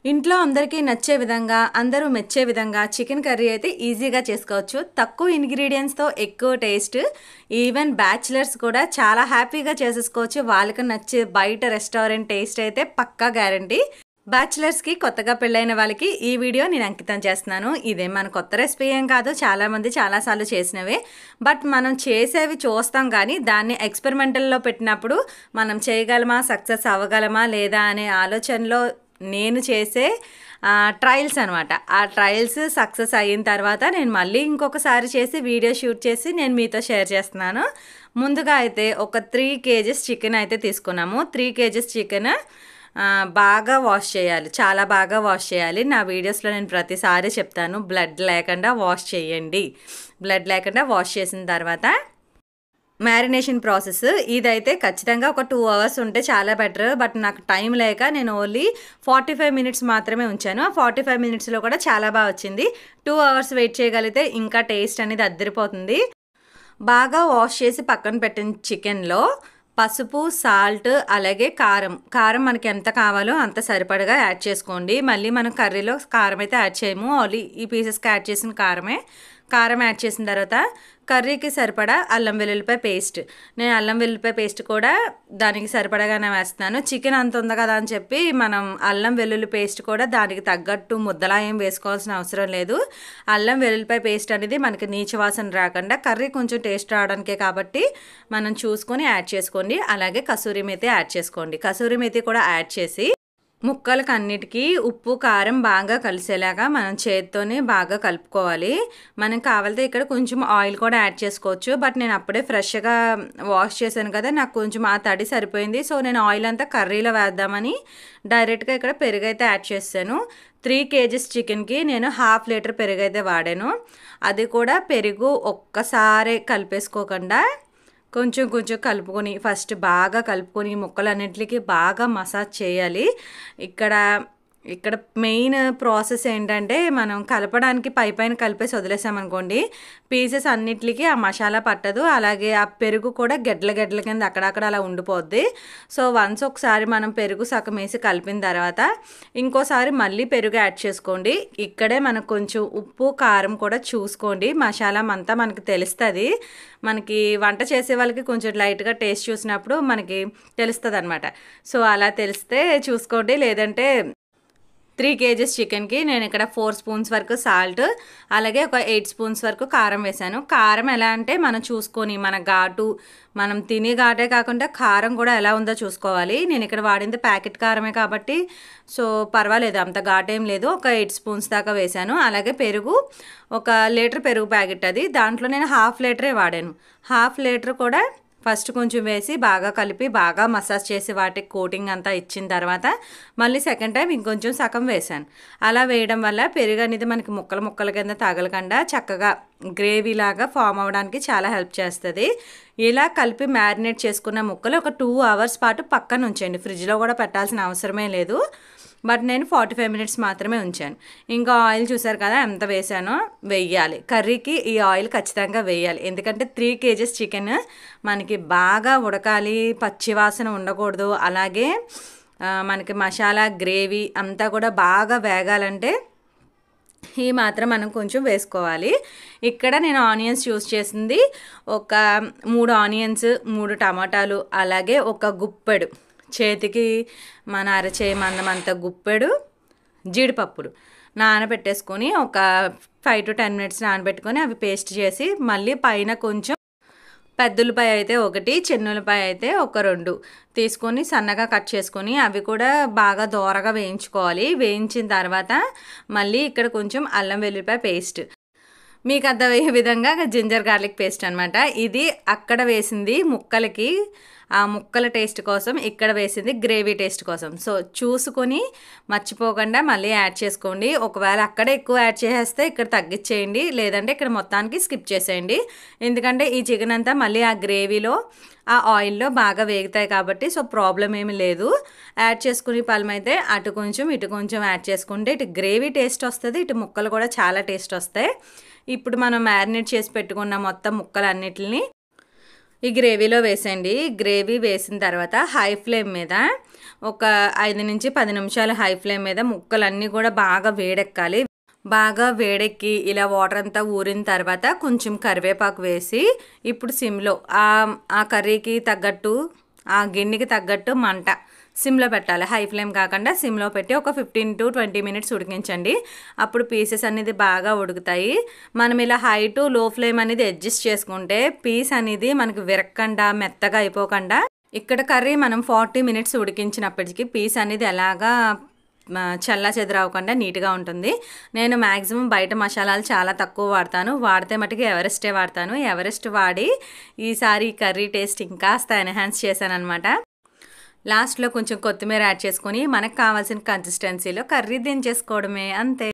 ఇంట్లో అందరికీ నచ్చే విధంగా, అందరూ మెచ్చే విధంగా చికెన్ కర్రీ అయితే ఈజీగా చేసుకోవచ్చు. తక్కువ ఇంగ్రీడియెంట్స్‌తో ఎక్కువ టేస్ట్. ఈవెన్ బ్యాచిలర్స్ కూడా చాలా హ్యాపీగా చేసేసుకోవచ్చు. వాళ్ళకి నచ్చే బయట రెస్టారెంట్ టేస్ట్ అయితే పక్కా గ్యారంటీ. బ్యాచిలర్స్‌కి కొత్తగా పెళ్ళైన వాళ్ళకి ఈ వీడియో నేను అంకితం చేస్తున్నాను. ఇదేం మన కొత్త రెసిపీ ఏం కాదు. చాలామంది చాలా సార్లు చేసినవే. బట్ మనం చేసేవి చూస్తాం కానీ దాన్ని ఎక్స్‌పెరిమెంటల్‌లో పెట్టినప్పుడు మనం చేయగలమా, సక్సెస్ అవ్వగలమా లేదా అనే ఆలోచనలో నేను చేసే ట్రయల్స్ అనమాట. ఆ ట్రయల్స్ సక్సెస్ అయిన తర్వాత నేను మళ్ళీ ఇంకొకసారి చేసి వీడియో షూట్ చేసి నేను మీతో షేర్ చేస్తున్నాను. ముందుగా అయితే ఒక 3 కేజెస్ చికెన్ అయితే తీసుకున్నాము. 3 కేజెస్ చికెన్ బాగా వాష్ చేయాలి. చాలా బాగా వాష్ చేయాలి. నా వీడియోస్లో నేను ప్రతిసారి చెప్తాను, బ్లడ్ లేకుండా వాష్ చేయండి. బ్లడ్ లేకుండా వాష్ చేసిన తర్వాత మ్యారినేషన్ ప్రాసెస్ ఇదైతే ఖచ్చితంగా ఒక 2 అవర్స్ ఉంటే చాలా బెటర్. బట్ నాకు టైం లేక నేను ఓన్లీ 45 మినిట్స్ మాత్రమే ఉంచాను. ఆ 45 మినిట్స్లో కూడా చాలా బాగా వచ్చింది. 2 అవర్స్ వెయిట్ చేయగలిగితే ఇంకా టేస్ట్ అనేది అద్దరిపోతుంది. బాగా వాష్ చేసి పక్కన పెట్టిన చికెన్లో పసుపు, సాల్ట్, అలాగే కారం మనకి ఎంత కావాలో అంత సరిపడగా యాడ్ చేసుకోండి. మళ్ళీ మనం కర్రీలో కారం అయితే యాడ్ చేయము. ఓన్లీ ఈ పీసెస్కి యాడ్ చేసిన కారం యాడ్ చేసిన తర్వాత కర్రీకి సరిపడా అల్లం వెల్లుల్లిపాయ పేస్ట్. నేను అల్లం వెల్లుల్లిపాయ పేస్ట్ కూడా దానికి సరిపడగానే వేస్తున్నాను. చికెన్ అంత ఉంది కదా అని చెప్పి మనం అల్లం వెల్లుల్లి పేస్ట్ కూడా దానికి తగ్గట్టు ముద్దలా ఏం వేసుకోవాల్సిన అవసరం లేదు. అల్లం వెల్లుల్లిపాయ పేస్ట్ అనేది మనకి నీచు వాసన రాకుండా కర్రీ కొంచెం టేస్ట్ రావడానికే కాబట్టి మనం చూసుకొని యాడ్ చేసుకోండి. అలాగే కసూరి మేతి యాడ్ చేసుకోండి. కసూరి మేతి కూడా యాడ్ చేసి ముక్కలకు అన్నిటికీ ఉప్పు, కారం బాగా కలిసేలాగా మనం చేత్తోనే బాగా కలుపుకోవాలి. మనం కావాలితే ఇక్కడ కొంచెం ఆయిల్ కూడా యాడ్ చేసుకోవచ్చు. బట్ నేను అప్పుడే ఫ్రెష్గా వాష్ చేశాను కదా, నాకు కొంచెం ఆ తడి సరిపోయింది. సో నేను ఆయిల్ అంతా కర్రీలో వేద్దామని డైరెక్ట్గా ఇక్కడ పెరుగు అయితే యాడ్ చేశాను. 3 కేజెస్ చికెన్కి నేను 1/2 లీటర్ పెరుగు అయితే వాడాను. అది కూడా పెరుగు ఒక్కసారి కలిపేసుకోకుండా కొంచెం కలుపుకొని ఫస్ట్ బాగా కలుపుకొని ముక్కలన్నింటికి బాగా మసాజ్ చేయాలి. ఇక్కడ మెయిన్ ప్రాసెస్ ఏంటంటే మనం కలపడానికి పైన కలిపేసి వదిలేసామనుకోండి, పీసెస్ అన్నిటికీ ఆ మసాలా పట్టదు. అలాగే ఆ పెరుగు కూడా గెడ్ల కింద అక్కడక్కడ అలా ఉండిపోద్ది. సో వన్స్ ఒకసారి మనం పెరుగు సగం వేసి కలిపిన తర్వాత ఇంకోసారి మళ్ళీ పెరుగు యాడ్ చేసుకోండి. ఇక్కడే మనకు కొంచెం ఉప్పు, కారం కూడా చూసుకోండి. మసాలా అంతా మనకి తెలుస్తుంది. మనకి వంట చేసే వాళ్ళకి కొంచెం లైట్గా టేస్ట్ చూసినప్పుడు మనకి తెలుస్తుంది అనమాట. సో అలా తెలిస్తే చూసుకోండి. లేదంటే 3 కేజెస్ చికెన్కి నేను ఇక్కడ 4 స్పూన్స్ వరకు సాల్ట్, అలాగే ఒక 8 స్పూన్స్ వరకు కారం వేసాను. కారం ఎలా అంటే మనం చూసుకొని మన ఘాటు, మనం తినే ఘాటే కాకుండా కారం కూడా ఎలా ఉందో చూసుకోవాలి. నేను ఇక్కడ వాడింది ప్యాకెట్ కారమే కాబట్టి సో పర్వాలేదు, అంత ఘాటేం లేదు. ఒక 8 స్పూన్స్ దాకా వేసాను. అలాగే పెరుగు, 1 లీటర్ పెరుగు ప్యాకెట్ అది, దాంట్లో నేను 1/2 లీటరే వాడాను. 1/2 లీటర్ కూడా ఫస్ట్ కొంచెం వేసి బాగా కలిపి బాగా మసాజ్ చేసి వాటికి కోటింగ్ అంతా ఇచ్చిన తర్వాత మళ్ళీ సెకండ్ టైం ఇంకొంచెం సగం వేసాను. అలా వేయడం వల్ల పెరుగు అనేది మనకి ముక్కల కింద తగలకుండా చక్కగా గ్రేవీలాగా ఫామ్ అవ్వడానికి చాలా హెల్ప్ చేస్తుంది. ఇలా కలిపి మ్యారినేట్ చేసుకున్న ముక్కలు ఒక 2 అవర్స్ పాటు పక్కన ఉంచండి. ఫ్రిడ్జ్లో కూడా పెట్టాల్సిన అవసరమే లేదు. బట్ నేను 45 మినిట్స్ మాత్రమే ఉంచాను. ఇంకా ఆయిల్ చూసారు కదా ఎంత వేసానో, వెయ్యాలి. కర్రీకి ఈ ఆయిల్ ఖచ్చితంగా వేయాలి. ఎందుకంటే 3 కేజెస్ చికెన్ మనకి బాగా ఉడకాలి, పచ్చి వాసన ఉండకూడదు. అలాగే మనకి మసాలా గ్రేవీ అంతా కూడా బాగా వేగాలంటే ఈ మాత్రం మనం కొంచెం వేసుకోవాలి. ఇక్కడ నేను ఆనియన్స్ యూస్ చేసింది ఒక 3 ఆనియన్స్, 3 టమాటాలు, అలాగే ఒక గుప్పెడు, చేతికి మన అరచేయి మందం అంత గుప్పెడు జీడిపప్పులు నానబెట్టేసుకొని ఒక 5 to 10 మినిట్స్ నానబెట్టుకొని అవి పేస్ట్ చేసి మళ్ళీ పైన కొంచెం పెద్దులపాయ అయితే 1, చిన్నులపాయ అయితే ఒక 2 తీసుకొని సన్నగా కట్ చేసుకొని అవి కూడా బాగా దోరగా వేయించుకోవాలి. వేయించిన తర్వాత మళ్ళీ ఇక్కడ కొంచెం అల్లం వెల్లుల్లిపాయ పేస్ట్, మీకు అర్థమయ్యే విధంగా జింజర్ గార్లిక్ పేస్ట్ అనమాట. ఇది అక్కడ వేసింది ముక్కలకి, ఆ ముక్కల టేస్ట్ కోసం, ఇక్కడ వేసింది గ్రేవీ టేస్ట్ కోసం. సో చూసుకొని మర్చిపోకుండా మళ్ళీ యాడ్ చేసుకోండి. ఒకవేళ అక్కడే ఎక్కువ యాడ్ చేసేస్తే ఇక్కడ తగ్గించేయండి, లేదంటే ఇక్కడ మొత్తానికి స్కిప్ చేసేయండి. ఎందుకంటే ఈ చికెన్ అంతా మళ్ళీ ఆ గ్రేవీలో ఆ ఆయిల్లో బాగా వేగుతాయి కాబట్టి సో ప్రాబ్లం ఏమీ లేదు. యాడ్ చేసుకుని పలమైతే అటు కొంచెం ఇటు కొంచెం యాడ్ చేసుకుంటే ఇటు గ్రేవీ టేస్ట్ వస్తుంది, ఇటు ముక్కలు కూడా చాలా టేస్ట్ వస్తాయి. ఇప్పుడు మనం మ్యారినేట్ చేసి పెట్టుకున్న మొత్తం ముక్కలన్నిటిని ఈ గ్రేవీలో వేసేయండి. గ్రేవీ వేసిన తర్వాత హై ఫ్లేమ్ మీద ఒక 5 నుంచి 10 నిమిషాలు హై ఫ్లేమ్ మీద ముక్కలన్నీ కూడా బాగా వేడెక్కాలి. బాగా వేడెక్కి ఇలా వాటర్ అంతా ఊరిన తర్వాత కొంచెం కరివేపాకు వేసి ఇప్పుడు సిమ్లో ఆ కర్రీకి తగ్గట్టు ఆ గిన్నెకి తగ్గట్టు మంట సిమ్లో పెట్టాలి. హై ఫ్లేమ్ కాకుండా సిమ్లో పెట్టి ఒక 15 to 20 మినిట్స్ ఉడికించండి. అప్పుడు పీసెస్ అనేది బాగా ఉడుకుతాయి. మనం ఇలా హై టు లో ఫ్లేమ్ అనేది అడ్జస్ట్ చేసుకుంటే పీస్ అనేది మనకి విరక్కుండా మెత్తగా అయిపోకుండా, ఇక్కడ కర్రీ మనం 40 మినిట్స్ ఉడికించినప్పటికీ పీస్ అనేది ఎలాగా చల్లా చెదరవకుండా నీట్గా ఉంటుంది. నేను మ్యాక్సిమం బయట మసాలాలు చాలా తక్కువ వాడతాను. వాడితే మటుకు ఎవరెస్టే వాడతాను. ఎవరెస్ట్ వాడి ఈసారి కర్రీ టేస్ట్ ఇంకాస్త ఎన్హాన్స్ చేశాను అనమాట. లాస్ట్లో కొంచెం కొత్తిమీర యాడ్ చేసుకొని మనకు కావాల్సిన కన్సిస్టెన్సీలో కర్రీ దించేసుకోవడమే, అంతే.